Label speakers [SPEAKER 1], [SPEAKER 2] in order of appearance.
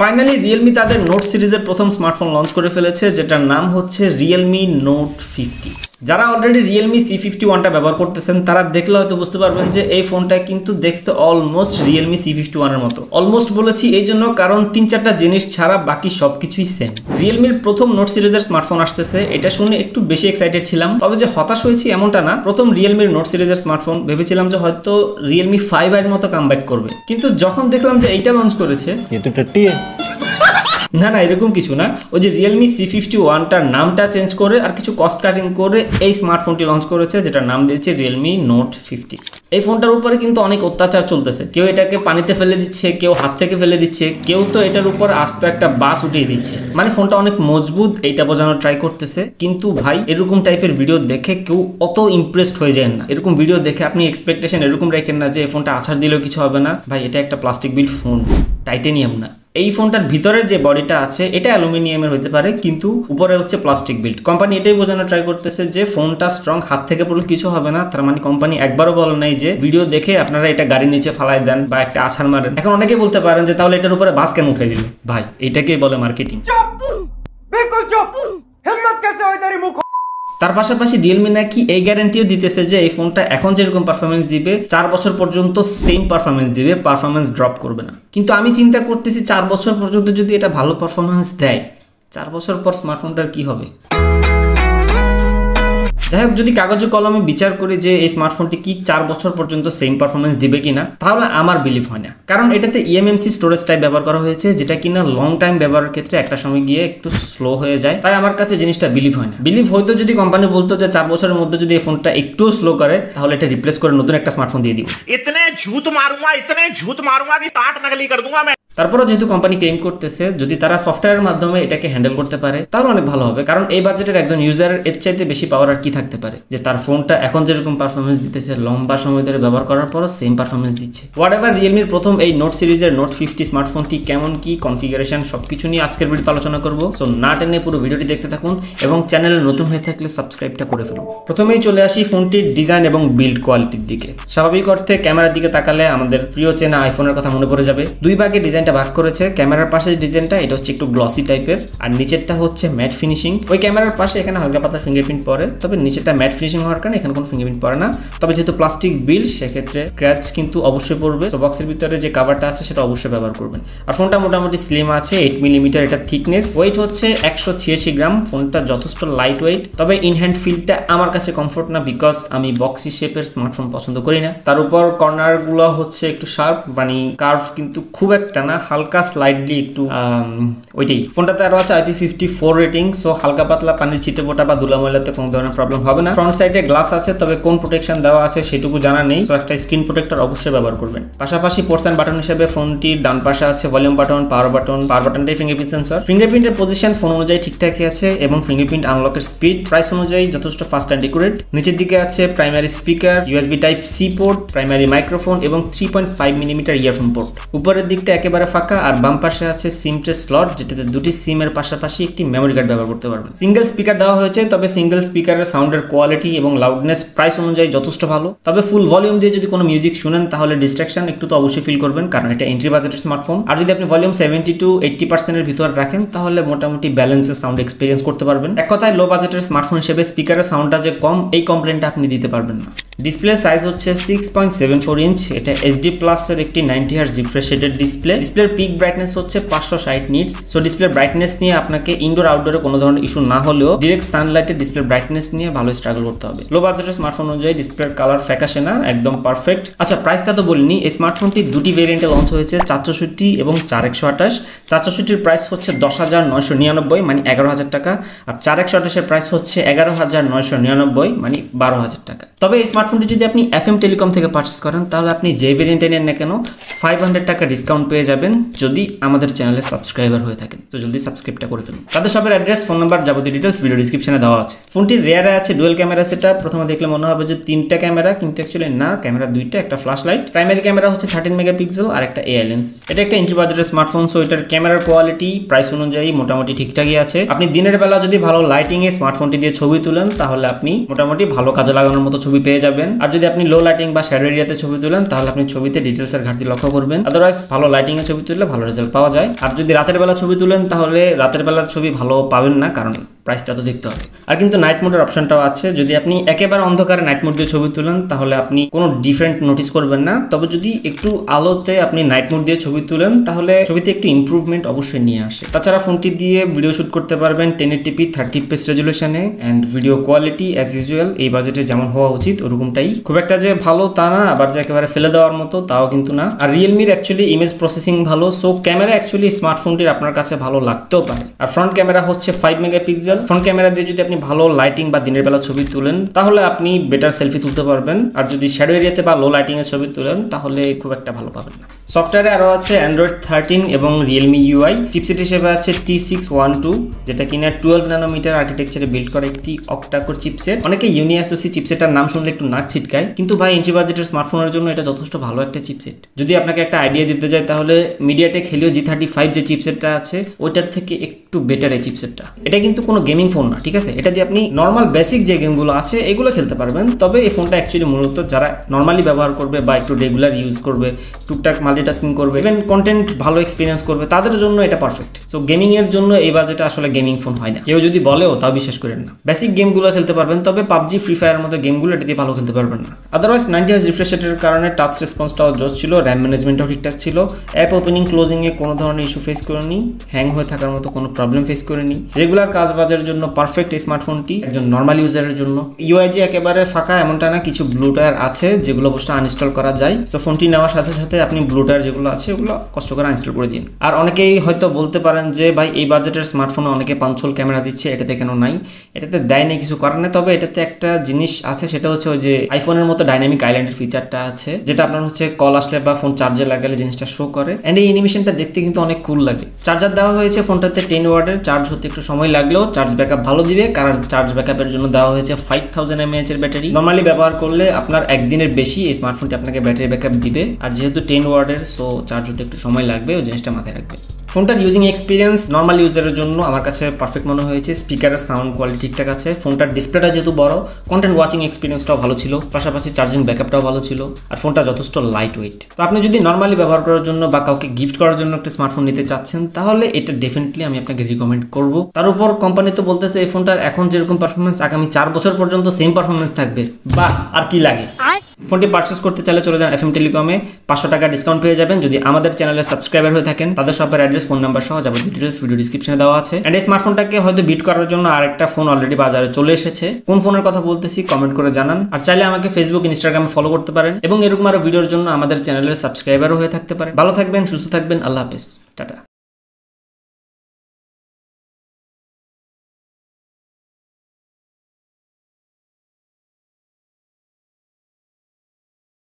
[SPEAKER 1] Finally Realme তাদের note সিরিজের প্রথম স্মার্টফোন লঞ্চ করে ফেলেছে, যেটার নাম হচ্ছে রিয়েলমি নোট 50। যারা অলরেডি রিয়েলমি C51টা ব্যবহার করতেছেন তারা দেখলে হয়তো বুঝতে পারবেন যে এই ফোনটা কিন্তু দেখতে অলমোস্ট রিয়েলমি C51 এর মতো। অলমোস্ট বলেছি এই জন্য কারণ 3-4টা জিনিস ছাড়া বাকি সবকিছুই সেম। রিয়েলমির প্রথম নোট সিরিজের স্মার্টফোন আসতেছে, এটা শুনে একটু বেশি এক্সাইটেড ছিলাম, তবে যে হতাশ হয়েছি এমনটা না। প্রথম রিয়েলমির নোট সিরিজের স্মার্টফোন ভেবেছিলাম যে হয়তো রিয়েলমি 5 এর মতো কামব্যাক করবে, কিন্তু যখন দেখলাম যে এইটা লঞ্চ করেছে, না এরকম কিছু না, ওই যে রিয়েলমি C51টার নামটা চেঞ্জ করে আর কিছু কস্ট কাটিং করে এই স্মার্টফোনটি লঞ্চ করেছে, যেটার নাম দিয়েছে রিয়েলমি নোট 50। এই ফোনটার উপরে কিন্তু অনেক অত্যাচার চলতেছে, কেউ এটাকে পানিতে ফেলে দিচ্ছে, কেউ হাত থেকে ফেলে দিচ্ছে, কেউ তো এটার উপর আস্ত একটা বাস উঠিয়ে দিচ্ছে। মানে ফোনটা অনেক মজবুত এইটা বোঝানোর ট্রাই করতেছে, কিন্তু ভাই এরকম টাইপের ভিডিও দেখে কেউ অত ইমপ্রেসড হয়ে যায় না। এরকম ভিডিও দেখে আপনি এক্সপেকটেশন এরকম রাখেন না যে এই ফোনটা আছাড় দিলেও কিছু হবে না। ভাই এটা একটা প্লাস্টিক বিল্ড ফোন, টাইটেনিয়াম না। এই ফোনটার ভিতরের যে বডিটা আছে এটা অ্যালুমিনিয়ামের হতে পারে, কিন্তু উপরে হচ্ছে প্লাস্টিক বিল্ড। কোম্পানি এটাই বোঝানোর ট্রাই করতেছে যে ফোনটা স্ট্রং, হাত থেকে পড়লে কিছু হবে না। তার মানে কোম্পানি একবারও বলে নাই যে ভিডিও দেখে আপনারা এটা গাড়ির নিচে ফালাই দেন বা একটা আছাড় মারেন। এখন অনেকে বলতে পারেন যে তাহলে এটার উপরে বাস কেন উঠে দিল? ভাই এটাকেই বলে মার্কেটিং। তার পাশাপাশি রিয়েলমি নাকি এই গ্যারান্টিও দিতেছে যে এই ফোনটা এখন যেরকম পারফরমেন্স দিবে 4 বছর পর্যন্ত সেম পারফরমেন্স দিবে, পারফরমেন্স ড্রপ করবে না। কিন্তু আমি চিন্তা করতেছি 4 বছর পর্যন্ত যদি এটা ভালো পারফরমেন্স দেয়, 4 বছর পর স্মার্টফোনটার কি হবে? যাই হোক, যদি কাগজে কলমে বিচার করি যে এই স্মার্টফোনটি কি 4 বছর পর্যন্ত সেম পারফরমেন্স দিবে কিনা, তাহলে আমার বিলিভ হয় না। কারণ এটাতে eMMC স্টোরেজ টাইপ ব্যবহার করা হয়েছে, যেটা কিনা লং টাইম ব্যবহারের ক্ষেত্রে একটা সময় গিয়ে একটু স্লো হয়ে যায়। তাই আমার কাছে জিনিসটা বিলিভ হয় না। বিলিভ হয়তো যদি কোম্পানি বলতো যে 4 বছরের মধ্যে যদি এই ফোনটা একটু স্লো করে তাহলে এটা রিপ্লেস করে নতুন একটা স্মার্টফোন দিয়ে দিব। ইতনে ঝুট মারুঙ্গা কি টাট নকলি কর दूंगा मैं। তারপরে যেহেতু কোম্পানি ক্লেম করতেছে যদি তারা সফটওয়্যারের মাধ্যমে এটাকে হ্যান্ডেল করতে পারে তাহলে অনেক ভালো হবে। কারণ এই বাজেটের একজন ইউজারের এর চাইতে বেশি পাওয়ার আর কি থাকতে পারে, যে তার ফোনটা এখন যেরকম পারফরমেন্স দিতেছে লম্বা সময় ধরে ব্যবহার করার পরও সেম পারফরমেন্স দিচ্ছে। হোয়াটএভার, রিয়েলমির প্রথম এই নোট সিরিজের নোট 50 স্মার্টফোনটি কেমন, কি কনফিগারেশন, সবকিছু নিয়ে আজকের ভিডিওতে আলোচনা করব। সো না টেনে পুরো ভিডিওটি দেখতে থাকুন এবং চ্যানেলে নতুন হয়ে থাকলে সাবস্ক্রাইবটা করে ফেলুন। প্রথমেই চলে আসি ফোনটির ডিজাইন এবং বিল্ড কোয়ালিটির দিকে। স্বাভাবিক অর্থে ক্যামেরার দিকে তাকালে আমাদের প্রিয় চেনা আইফোনের কথা মনে পড়ে যাবে। দুই ভাগে ডিজাইনটা ভাগ করেছে। ক্যামেরার পাশে ডিজাইনটা এটা হচ্ছে একটু গ্লসি টাইপের, আর নিচেরটা হচ্ছে ম্যাট ফিনিশিং। ওই ক্যামেরার পাশে এখানে হালকা পাতলা ফিঙ্গারপ্রিন্ট পড়ে, তবে নিচেরটা ম্যাট ফিনিশিং হওয়ার কারণে এখানে কোনো ফিঙ্গারপ্রিন্ট পড়ে না। তবে যেহেতু প্লাস্টিক বিল্ড সেক্ষেত্রে স্ক্র্যাচ কিন্তু অবশ্যই পড়বে। তো বক্সের ভিতরে যে কাভারটা আছে সেটা অবশ্যই ব্যবহার করবেন। আর ফোনটা মোটামুটি স্লিম আছে, 8 মিলিমিটার এটা থিকনেস। ওয়েট হচ্ছে 186 গ্রাম। ফোনটা যথেষ্ট লাইট ওয়েট, তবে ইন হ্যান্ড ফিলটা আমার কাছে কমফোর্ট না, বিকজ আমি বক্সি শেপের স্মার্টফোন পছন্দ করি না। তার উপর কর্নার গুলো হচ্ছে একটু শার্প, মানে কার্ভ কিন্তু খুব একটা না, হালকা স্লাইডলি একটু ওইটাই। ফোনটাতে আরো আছে IP54 রেটিং। সো হালকা পাতলা পানির ছিটে ফোটা বা ধুলা ময়লাতে কোনো ধরনের প্রবলেম হবে না। ফ্রন্ট সাইডে গ্লাস আছে, তবে কোন প্রোটেকশন দেওয়া আছে সেটুকু জানা নেই। সো একটা স্ক্রিন প্রোটেক্টর অবশ্যই ব্যবহার করবেন। পাশাপাশি পোর্টস এন্ড বাটন হিসেবে ফোনটির ডান পাশে আছে ভলিউম বাটন, পাওয়ার বাটনটাই ফিঙ্গারপ্রিন্ট সেন্সর। ফিঙ্গারপ্রিন্টের পজিশন ফোন অনুযায়ী ঠিকঠাকই আছে এবং ফিঙ্গারপ্রিন্ট আনলকের স্পিড প্রাইস অনুযায়ী যথেষ্ট ফাস্ট অ্যান্ড একুরেট। নিচের দিকে আছে primary speaker, USB type C port, primary microphone এবং 3.5 মিলিমিটার ইয়ারফোন পোর্ট। উপরের দিকটা একেবারে ফাঁকা, আর বাম পাশে আছে সিম ট্রে স্লট, যেটাতে দুটি সিমের পাশাপাশি একটি মেমোরি কার্ড ব্যবহার করতে পারবেন। সিঙ্গেল স্পিকার দেওয়া হয়েছে, তবে সিঙ্গেল স্পিকারের সাউন্ডের কোয়ালিটি এবং লাউডনেস প্রাইস অনুযায়ী যথেষ্ট ভালো। তবে ফুল ভলিউম দিয়ে যদি কোনো মিউজিক শুনেন তাহলে ডিস্ট্রাকশন একটু তো অবশ্যই ফিল করবেন, কারণ এটা এন্ট্রি বাজেটের স্মার্টফোন। আর যদি আপনি ভলিউম 70 to 80% এর ভিতর রাখেন তাহলে মোটামুটি ব্যালেন্সের সাউন্ড এক্সপিরিয়েন্স করতে পারবেন। এক কথায় লো বাজেটের স্মার্টফোন হিসেবে স্পিকারের সাউন্ডটা যে কম, এই কমপ্লেনটা আপনি দিতে পারবেন না। ডিসপ্লে সাইজ হচ্ছে 6.74 ইঞ্চ। এটা HD প্লাস এর একটি 90 হার্জ রিফ্রেশ রেটেড ডিসপ্লে। ডিসপ্লের পিক ব্রাইটনেস হচ্ছে 560 নিটস। সো ডিসপ্লে ব্রাইটনেস নিয়ে আপনাকে ইনডোর আউটডোরে কোনো ধরনের ইস্যু না হলেও ডিরেক্ট সানলাইটে ডিসপ্লে ব্রাইটনেস নিয়ে ভালো স্ট্রাগল করতে হবে। লো বাজেটের স্মার্টফোন অনুযায়ী ডিসপ্লের কালার ফ্যাকাশে না, একদম পারফেক্ট। আচ্ছা, প্রাইসটা তো বলিনি। এই স্মার্টফোনটি দুটি ভেরিয়েন্টে লঞ্চ হয়েছে, 464 এবং 4128। 464 প্রাইস হচ্ছে 10,999 মানে 11,000 টাকা, আর 4128 এর প্রাইস হচ্ছে 11,999 মানে 12,000 টাকা। তবে এই স্মার্টফোনটি যদি আপনি FM টেলিকম থেকে পারচেস করেন তাহলে আপনি যে ভেরিয়েন্টে নেন না কেন 500 টাকা ডিসকাউন্ট পেয়ে যাবেন যদি আমাদের চ্যানেলে সাবস্ক্রাইবার হয়ে থাকেন। তো জলদি সাবস্ক্রাইবটা করে ফেলুন। তাদের সবের অ্যাড্রেস, ফোন নাম্বার, যাবতীয় ডিটেলস ভিডিও ডিসক্রিপশনে দেওয়া আছে। ফোনটির রেয়ারে আছে ডুয়েল ক্যামেরা সেটআপ। প্রথমে দেখলে মনে হবে যে 3টা ক্যামেরা, কিন্তু অ্যাকচুয়ালি না, ক্যামেরা 2টা, একটা ফ্ল্যাশ লাইট। প্রাইমারি ক্যামেরা হচ্ছে 13 মেগাপিক্সেল আর একটা AI লেন্স। এটা একটা এন্ট্রি বাজেটের স্মার্টফোন, সো এটার ক্যামেরার কোয়ালিটি প্রাইস অনুযায়ী মোটামুটি ঠিকঠাকই আছে। আপনি দিনের বেলা যদি ভালো লাইটিং এ স্মার্টফোনটি দিয়ে ছবি তুলেন তাহলে আপনি মোটামুটি ভালো কাজে লাগানোর মতো ছবি পেয়ে যাবেন। যাবেন। আর যদি আপনি লো লাইটিং বা শ্যাডো এরিয়াতে ছবি তুলেন তাহলে আপনি ছবিতে ডিটেলসের ঘাটতি লক্ষ্য করবেন। আদারওয়াইজ ভালো লাইটিং এ ছবি তুললে ভালো রেজাল্ট পাওয়া যায়। আর যদি রাতের বেলা ছবি তুলেন তাহলে রাতের বেলার ছবি ভালো পাবেন না, কারণ প্রাইসটা তো দেখতে হবে। আর কিন্তু নাইট মোডের অপশনটাও আছে। যদি আপনি একেবারে অন্ধকারে নাইট মোড দিয়ে ছবি তুলেন তাহলে আপনি কোনো ডিফারেন্ট নোটিস করবেন না। তবে যদি একটু আলোতে আপনি নাইট মোড দিয়ে ছবি তুলেন তাহলে ছবিতে একটু ইমপ্রুভমেন্ট অবশ্যই নিয়ে আসে। তাছাড়া ফোনটি দিয়ে ভিডিও শুট করতে পারবেন 1080p 30fps রেজুলেশনে and video quality as usual এই বাজেটে যেমন হওয়া উচিত ওরকমটাই। খুব একটা যে ভালো তা না, আবার যে একেবারে ফেলে দেওয়ার মতো তাও কিন্তু না। আর রিয়েলমির অ্যাকচুয়ালি ইমেজ প্রসেসিং ভালো, সো ক্যামেরা অ্যাকচুয়ালি স্মার্টফোনটির আপনার কাছে ভালো লাগতেও পারে। আর ফ্রন্ট ক্যামেরা হচ্ছে 5 মেগাপিক্সেল। ফ্রন্ট ক্যামেরা দিয়ে যদি আপনি ভালো লাইটিং বা দিনের বেলা ছবি তুলেন তাহলে আপনি বেটার সেলফি তুলতে পারবেন। আর যদি শ্যাডো এরিয়াতে বা লো লাইটিং এ ছবি তুলেন তাহলে খুব একটা ভালো পাবেন না। সফটওয়্যারে আরও আছে Android 13 এবং Realme UI। চিপসেট হিসেবে আছে T612, যেটা কিনা 12 ন্যানোমিটার আর্কিটেকচারে বিল্ড করা একটি অক্টা-কোর চিপসেট। অনেকে UniSOC চিপসেটের নাম শুনলে একটু নাক ছিটকায়, কিন্তু ভাই এন্ট্রি বাজেটের স্মার্টফোনের জন্য এটা যথেষ্ট ভালো একটা চিপসেট। যদি আপনাকে একটা আইডিয়া দিতে যায় তাহলে MediaTek Helio G35 যে চিপসেটটা আছে ওইটার থেকে একটু বেটার এই চিপসেটটা। এটা কিন্তু কোনো গেমিং ফোন না, ঠিক আছে? এটা দিয়ে আপনি নর্মাল বেসিক যে গেমগুলো আছে এগুলো খেলতে পারবেন। তবে এই ফোনটা অ্যাকচুয়ালি মূলত যারা নর্মালি ব্যবহার করবে বা একটু রেগুলার ইউজ করবে, টুকটাক মাল্টিটাস্কিং করবে, ইভেন কন্টেন্ট ভালো এক্সপিরিয়েন্স করবে, তাদের জন্য এটা পারফেক্ট। সো গেমিং এর জন্য এই বাজেটে আসলে গেমিং ফোন হয় না। কেউ যদি বলেও তাও বিশ্বাস করেন না। বেসিক গেমগুলো খেলতে পারবেন, তবে পাবজি, ফ্রি ফায়ারের মতো গেমগুলো এটা দিয়ে ভালো খেলতে পারবেন না। আদারওয়াইজ 90 হার্জ রিফ্রেশ রেটের কারণে টাচ রেসপন্সটাও জোস ছিল, র্যাম ম্যানেজমেন্টটাও ঠিকঠাক ছিল, অ্যাপ ওপেনিং ক্লোজিং এ কোনো ধরনের ইস্যু ফেস করেনি, হ্যাং হয়ে থাকার মতো কোনো প্রবলেম ফেস করেনি। রেগুলার কাজ বাজারের জন্য পারফেক্ট এই স্মার্টফোনটি একজন নর্মাল ইউজারের জন্য। ইউআই যে একেবারে ফাঁকা এমনটা না, কিছু ব্লুটার আছে যেগুলো অবশ্যই আনইনস্টল করা যায়। সো ফোনটি নেওয়ার সাথে সাথে আপনি ব্লুটার যেগুলো আছে ওগুলো কষ্ট করে ইনস্টল করে দিন। আর অনেকেই হয়তো বলতে পারেন যে ভাই এই বাজেটের স্মার্টফোনে অনেকে 5 ক্যামেরা দিচ্ছে, এটাতে কেন নাই? এটাতে দেয় নেই, কিছু করার নেই। তবে এটাতে একটা জিনিস আছে, সেটা হচ্ছে ওই যে আইফোনের মতো ডাইনামিক আইল্যান্ডের ফিচারটা আছে, যেটা আপনার হচ্ছে কল আসলে বা ফোন চার্জে লাগালে জিনিসটা শো করে। এন্ড এই অ্যানিমেশনটা দেখতে কিন্তু অনেক কুল লাগে। চার্জার দেওয়া হয়েছে ফোনটাতে 10 ওয়াটের। চার্জ হতে একটু সময় লাগলেও চার্জ ব্যাকআপ ভালো দিবে, কারণ চার্জ ব্যাকআপের জন্য দেওয়া হয়েছে 5000 mAh এর ব্যাটারি। নর্মালি ব্যবহার করলে আপনার একদিনের বেশি এই স্মার্টফোনটি আপনাকে ব্যাটারি ব্যাকআপ দিবে। আর যেহেতু 10 ওয়াটের, সো চার্জ হতে একটু সময় লাগবে, ওই জিনিসটা মাথায় রাখবে। ফোনটার ইউজিং এক্সপিরিয়েন্স নর্মাল ইউজারের জন্য আমার কাছে পারফেক্ট মনে হয়েছে। স্পিকারের সাউন্ড কোয়ালিটি ঠিকঠাক আছে। ফোনটার ডিসপ্লেটা যেহেতু বড়, কন্টেন্ট ওয়াচিং এক্সপিরিয়েন্সটাও ভালো ছিল, পাশাপাশি চার্জিং ব্যাকআপটাও ভালো ছিল। আর ফোনটা যথেষ্ট লাইট ওয়েট। তো আপনি যদি নর্মালি ব্যবহার করার জন্য বা কাউকে গিফট করার জন্য একটা স্মার্টফোন নিতে চাচ্ছেন তাহলে এটা ডেফিনেটলি আমি আপনাকে রিকমেন্ড করব। তার উপর কোম্পানি তো বলতেছে এই ফোনটার এখন যেরকম পারফরমেন্স আগামী 4 বছর পর্যন্ত সেম পারফরমেন্স থাকবে। বাহ, আর কি লাগে? ফোনটি পারচেস করতে চাইলে চলে যান FM টেলিকমে, 500 টাকা ডিসকাউন্ট পেয়ে যাবেন। যদি আমাদের চ্যানেলের সাবস্ক্রাইবার হয়ে থাকেন তাদের সবার অ্যাড্রেস, ফোন নাম্বার সহ যাবতীয় ডিটেলস ভিডিও ডিসক্রিপশনে দেওয়া আছে। এন্ড এই স্মার্টফোনটাকে হয়তো বিট করার জন্য আরেকটা ফোন অলরেডি বাজারে চলে এসেছে। কোন ফোনের কথা বলতেছি কমেন্ট করে জানান। আর চাইলে আমাকে ফেসবুক, ইনস্টাগ্রামে ফলো করতে পারেন এবং এরকম আরো ভিডিওর জন্য আমাদের চ্যানেলের সাবস্ক্রাইবারও হয়ে থাকতে পারেন। ভালো থাকবেন, সুস্থ থাকবেন, আল্লাহ হাফেজ, টাটা।